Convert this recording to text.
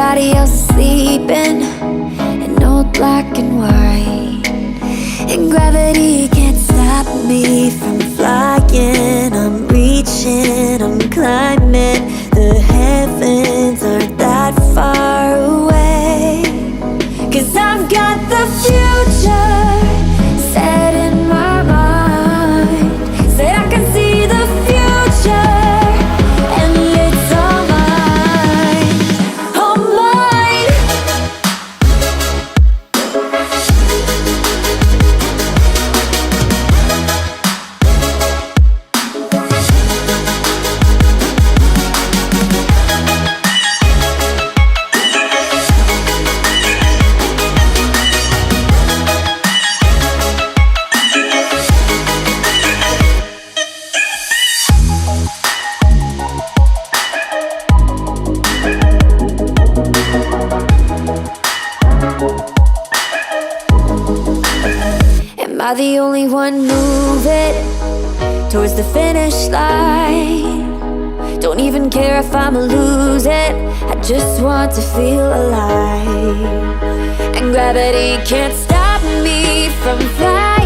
everybody else is sleeping in old black and white, and gravity can't stop me from flying. I'm reaching, I'm climbing. The heavens aren't that far away, 'cause I've got the future set in my mind. Say I can see the future, and it's all mine, all mine. Am I the only one moving towards the finish line? Don't even care if I'ma lose it, I just want to feel alive. And gravity can't stop me from flying.